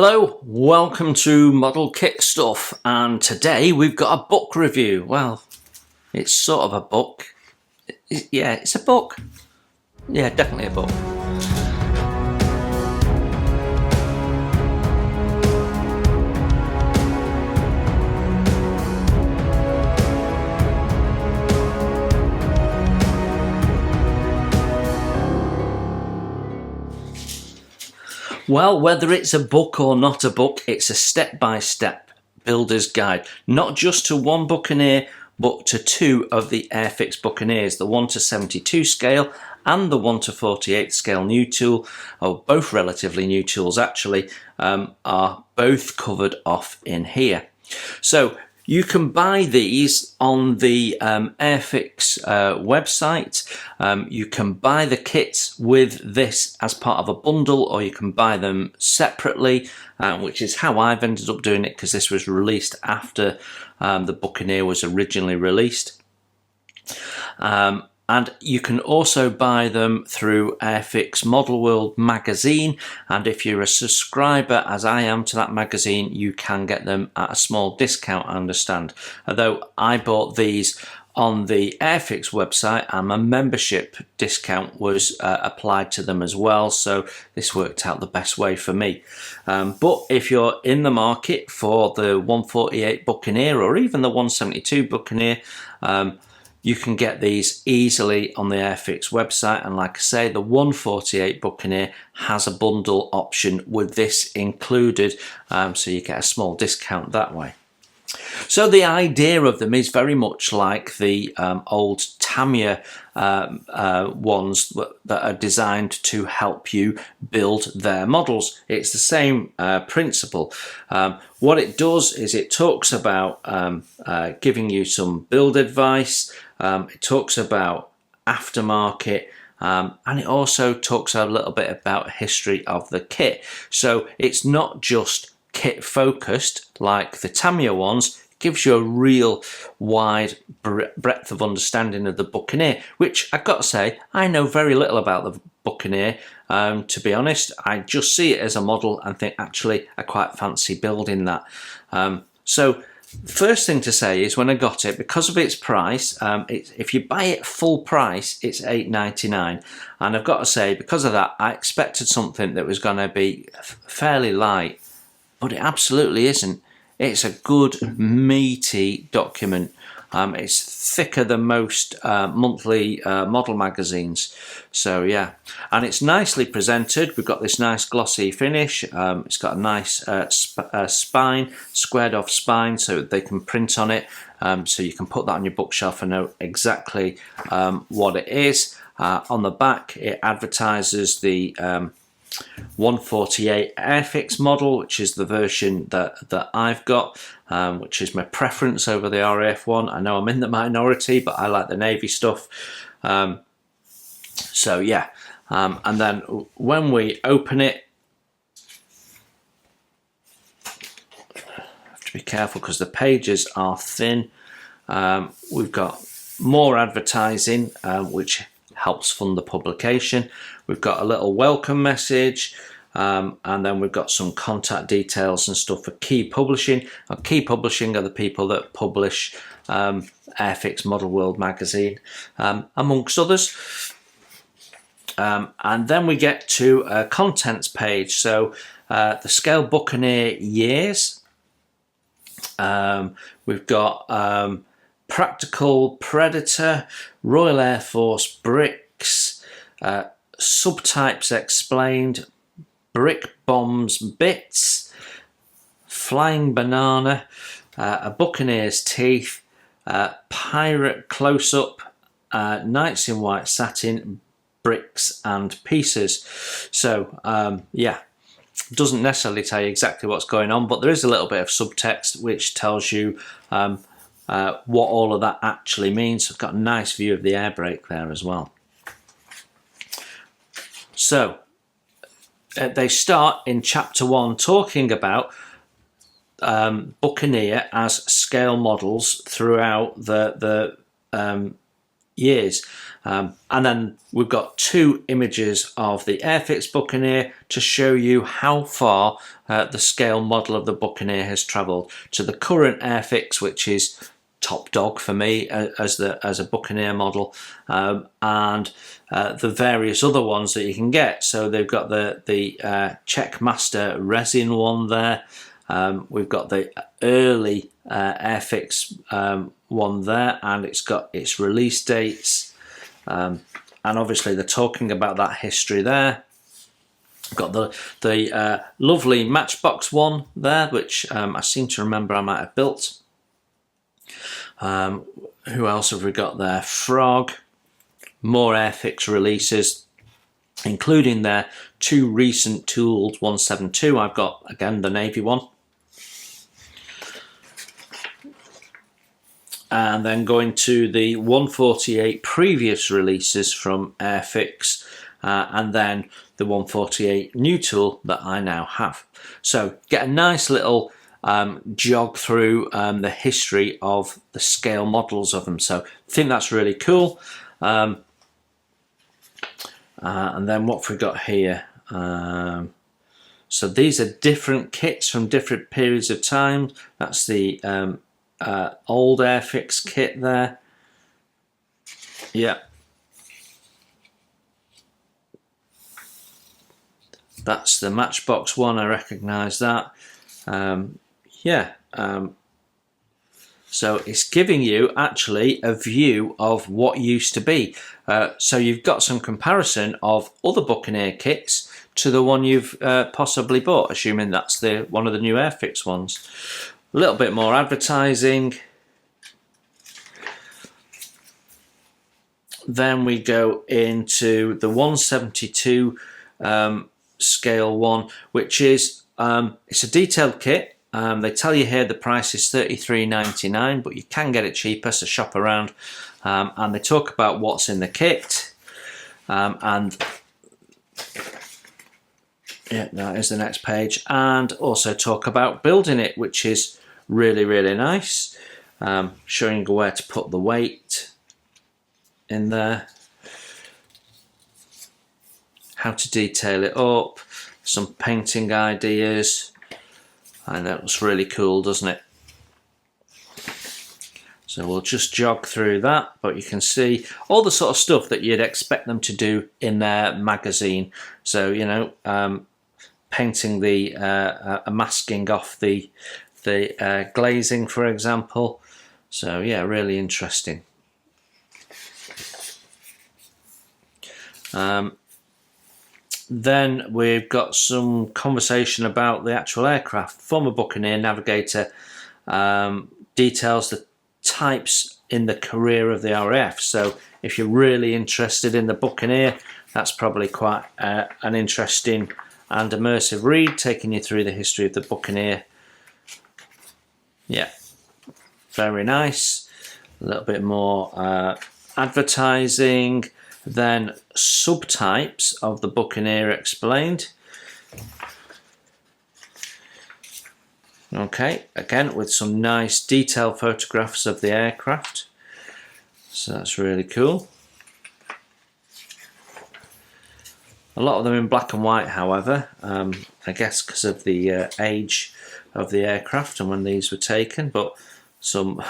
Hello, welcome to Model Kit Stuff, and today we've got a book review. Well, it's sort of a book. Yeah, it's a book. Yeah, definitely a book. Well, whether it's a book or not a book, it's a step-by-step builder's guide, not just to one Buccaneer, but to two of the Airfix Buccaneers, the 1:72 scale and the 1:48 scale new tool, or both relatively new tools actually, are both covered off in here. So you can buy these on the Airfix website. You can buy the kits with this as part of a bundle, or you can buy them separately, which is how I've ended up doing it, because this was released after the Buccaneer was originally released. And you can also buy them through Airfix Model World magazine, and if you're a subscriber, as I am, to that magazine, you can get them at a small discount, I understand. Although I bought these on the Airfix website, and a membership discount was applied to them as well, so this worked out the best way for me. But if you're in the market for the 1:48 Buccaneer or even the 1:72 Buccaneer, you can get these easily on the Airfix website, and like I say, the 1:48 Buccaneer has a bundle option with this included, so you get a small discount that way. So the idea of them is very much like the old Tamiya ones that are designed to help you build their models. It's the same principle. What it does is it talks about giving you some build advice, it talks about aftermarket, and it also talks a little bit about history of the kit. So it's not just kit focused like the Tamiya ones. It gives you a real wide breadth of understanding of the Buccaneer, which I've got to say, I know very little about the Buccaneer. To be honest, I just see it as a model and think, actually, I quite fancy building that. So first thing to say is, when I got it, because of its price, if you buy it full price, it's $8.99, and I've got to say, because of that, I expected something that was going to be fairly light, but it absolutely isn't. It's a good meaty document. It's thicker than most monthly model magazines. So yeah, and it's nicely presented. We've got this nice glossy finish. It's got a nice spine, squared off spine, so they can print on it. So you can put that on your bookshelf and know exactly what it is. On the back, it advertises the 1:48 Airfix model, which is the version that I've got, which is my preference over the RAF one. I know I'm in the minority, but I like the navy stuff. So yeah, and then when we open it, I have to be careful because the pages are thin. We've got more advertising, which helps fund the publication. We've got a little welcome message, and then we've got some contact details and stuff for Key Publishing. Key Publishing are the people that publish Airfix Model World magazine, amongst others. And then we get to a contents page. So the scale Buccaneer years. We've got Practical Predator, Royal Air Force bricks, subtypes explained, brick bombs bits, flying banana, a Buccaneer's teeth, pirate close-up, knights in white satin, bricks and pieces. So yeah, doesn't necessarily tell you exactly what's going on, but there is a little bit of subtext which tells you what all of that actually means. I've got a nice view of the air brake there as well. So they start in chapter 1 talking about Buccaneer as scale models throughout the years. And then we've got 2 images of the Airfix Buccaneer to show you how far the scale model of the Buccaneer has travelled to the current Airfix, which is top dog for me as a Buccaneer model, and the various other ones that you can get. So they've got the Checkmaster resin one there. We've got the early Airfix one there, and it's got its release dates. And obviously they're talking about that history there. Got the lovely Matchbox one there, which I seem to remember I might have built. Who else have we got there? Frog. More Airfix releases, including their 2 recent tooled 172. I've got, again, the navy one. And then going to the 148 previous releases from Airfix, and then the 148 new tool that I now have. So get a nice little jog through the history of the scale models of them. So I think that's really cool. And then what have we got here? So these are different kits from different periods of time. That's the old Airfix kit there. Yeah. That's the Matchbox one, I recognise that. So it's giving you actually a view of what used to be. So you've got some comparison of other Buccaneer kits to the one you've possibly bought, assuming that's one of the new Airfix ones. A little bit more advertising. Then we go into the 172 scale one, which is it's a detailed kit. They tell you here the price is $33.99, but you can get it cheaper, so shop around. And they talk about what's in the kit. And yeah, that is the next page. And also talk about building it, which is really, really nice. Showing you where to put the weight in there. How to detail it up. Some painting ideas. And that looks really cool, doesn't it? So we'll just jog through that, but you can see all the sort of stuff that you'd expect them to do in their magazine. So, you know, painting the masking off the glazing, for example. So yeah, really interesting. Then we've got some conversation about the actual aircraft. Former Buccaneer navigator details the types in the career of the RAF. So if you're really interested in the Buccaneer, that's probably quite an interesting and immersive read, taking you through the history of the Buccaneer. Yeah, very nice. A little bit more advertising. Then subtypes of the Buccaneer explained. Okay, again with some nice detailed photographs of the aircraft. So that's really cool. A lot of them in black and white, however, I guess because of the age of the aircraft and when these were taken, but some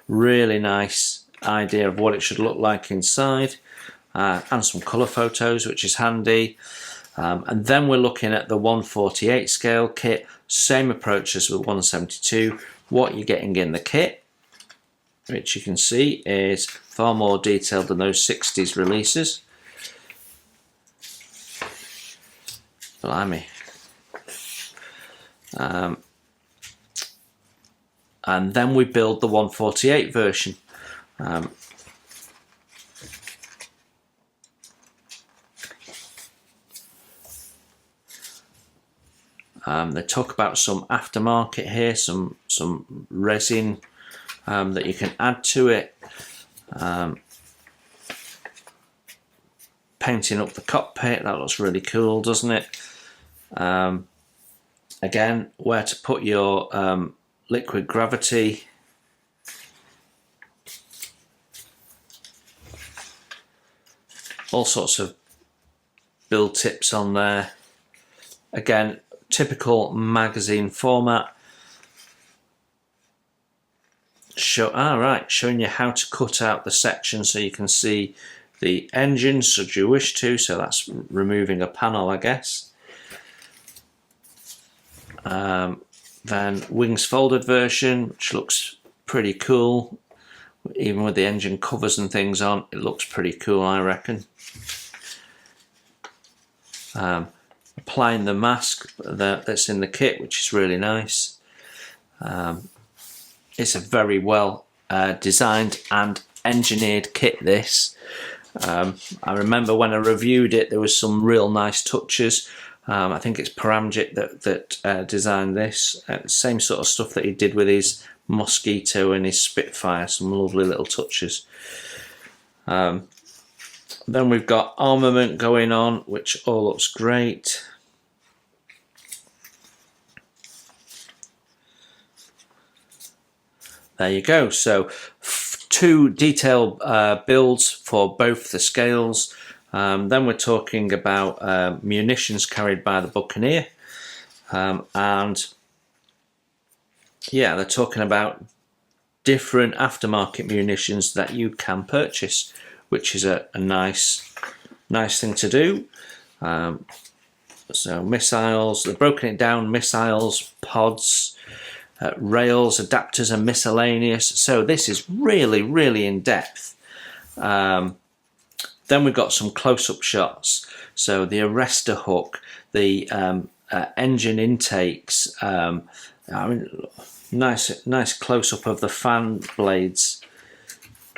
really nice idea of what it should look like inside. And some colour photos, which is handy. And then we're looking at the 148 scale kit, same approach as with 172. What you're getting in the kit, which you can see is far more detailed than those 60s releases. Blimey. And then we build the 148 version. They talk about some aftermarket here, some resin that you can add to it. Painting up the cockpit, that looks really cool, doesn't it? Again, where to put your liquid gravity. all sorts of build tips on there. Again, typical magazine format. Showing you how to cut out the section so you can see the engine should you wish to. So that's removing a panel, I guess. Then wings folded version, which looks pretty cool. Even with the engine covers and things on, it looks pretty cool, I reckon. Applying the mask that's in the kit, which is really nice. It's a very well designed and engineered kit, this. I remember when I reviewed it, there was some real nice touches. I think it's Paramjit that designed this. Same sort of stuff that he did with his Mosquito and his Spitfire, some lovely little touches. Then we've got armament going on, which all looks great. There you go. So 2 detailed builds for both the scales. Then we're talking about munitions carried by the Buccaneer. And yeah, they're talking about different aftermarket munitions that you can purchase, which is a nice thing to do. So missiles, they've broken it down: missiles, pods, rails, adapters and miscellaneous. So this is really in depth. Then we've got some close-up shots. So the arrestor hook, the engine intakes, nice close-up of the fan blades,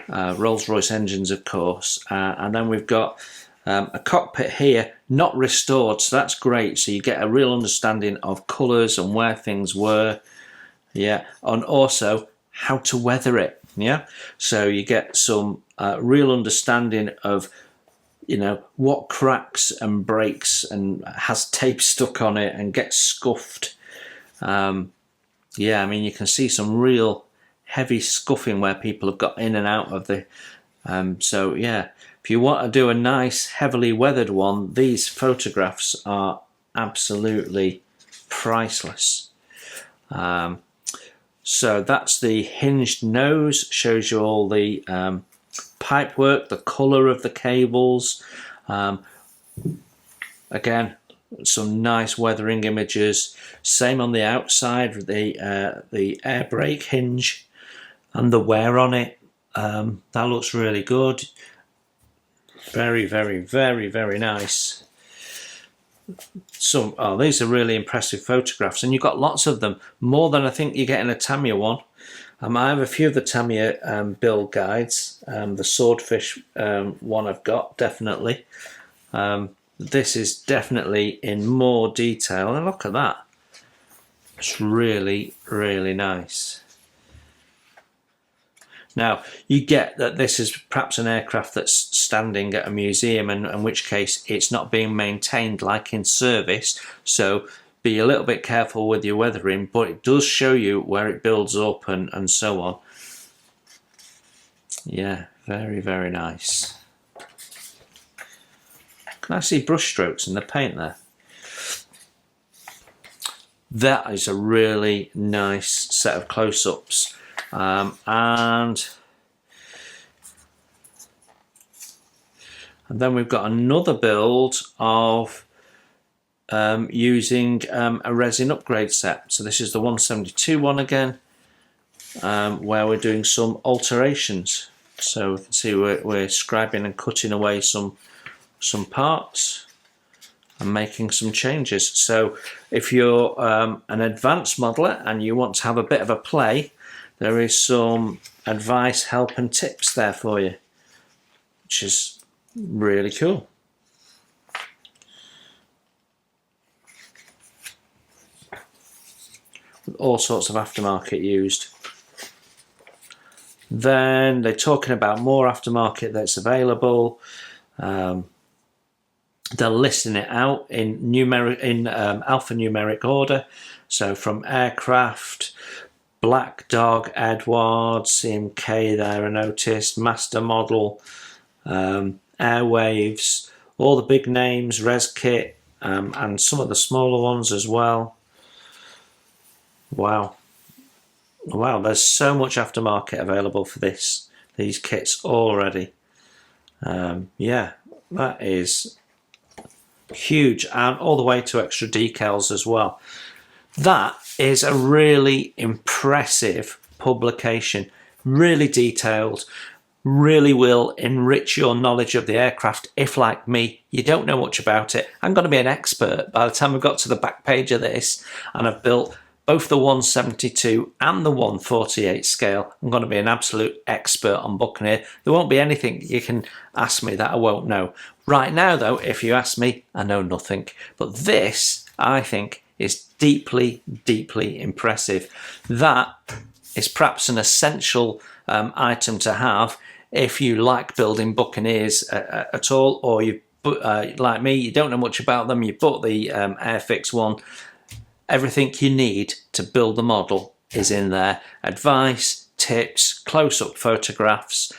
Rolls-Royce engines, of course. And then we've got a cockpit here, not restored, so that's great. So you get a real understanding of colours and where things were. Yeah, and also how to weather it. Yeah, so you get some real understanding of, you know, what cracks and breaks and has tape stuck on it and gets scuffed. Yeah, I mean, you can see some real heavy scuffing where people have got in and out of the. So yeah, if you want to do a nice heavily weathered one, these photographs are absolutely priceless. So that's the hinged nose, shows you all the pipe work, the colour of the cables. Again, some nice weathering images. Same on the outside, the air brake hinge and the wear on it. That looks really good. Very nice. These are really impressive photographs, and you've got lots of them, more than I think you get in a Tamiya one. I have a few of the Tamiya build guides. The swordfish one I've got, definitely. This is definitely in more detail, and look at that. It's really nice. Now, you get that this is perhaps an aircraft that's standing at a museum, and in which case it's not being maintained like in service, so be a little bit careful with your weathering, but it does show you where it builds up and so on. Yeah, very nice. Can I see brush strokes in the paint there? That is a really nice set of close-ups. And then we've got another build of using a resin upgrade set. So this is the 172 one again, where we're doing some alterations. So we can see we're scribing and cutting away some parts and making some changes. So if you're an advanced modeler and you want to have a bit of a play, there is some advice, help and tips there for you, which is really cool. With all sorts of aftermarket used. Then they're talking about more aftermarket that's available. They're listing it out in alphanumeric order. So from aircraft, Black Dog, Edwards, CMK there I noticed, Master Model, Airwaves, all the big names, ResKit, and some of the smaller ones as well. Wow. Wow, there's so much aftermarket available for these kits already. Yeah, that is huge, and all the way to extra decals as well. That is a really impressive publication, really detailed, really will enrich your knowledge of the aircraft if, like me, you don't know much about it. I'm going to be an expert by the time I've got to the back page of this and I've built both the 172 and the 148 scale. I'm going to be an absolute expert on Buccaneer. There won't be anything you can ask me that I won't know. Right now, though, if you ask me, I know nothing. But this, I think, is deeply, deeply impressive. That is perhaps an essential item to have if you like building Buccaneers at all, or you, like me, you don't know much about them, you bought the Airfix one. Everything you need to build the model is in there. Advice, tips, close-up photographs.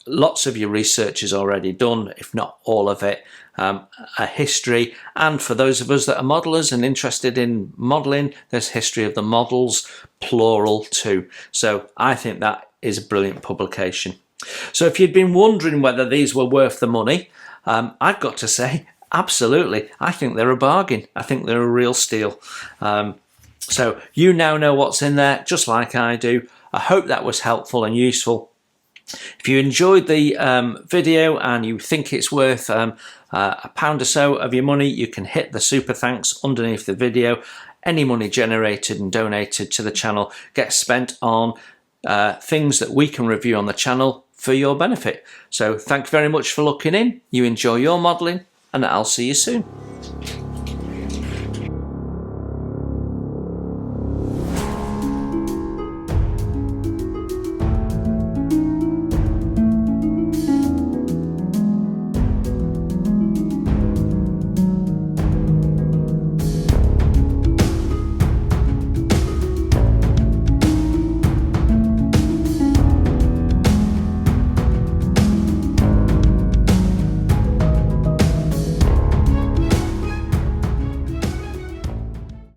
Lots of your research is already done, if not all of it. A history, and for those of us that are modelers and interested in modeling, there's history of the models, plural too. So I think that is a brilliant publication. So if you'd been wondering whether these were worth the money, I've got to say, absolutely. I think they're a bargain. I think they're a real steal. So you now know what's in there, just like I do. I hope that was helpful and useful. If you enjoyed the video and you think it's worth a pound or so of your money, you can hit the super thanks underneath the video. Any money generated and donated to the channel gets spent on things that we can review on the channel for your benefit. So thank you very much for looking in. You enjoy your modelling, and I'll see you soon.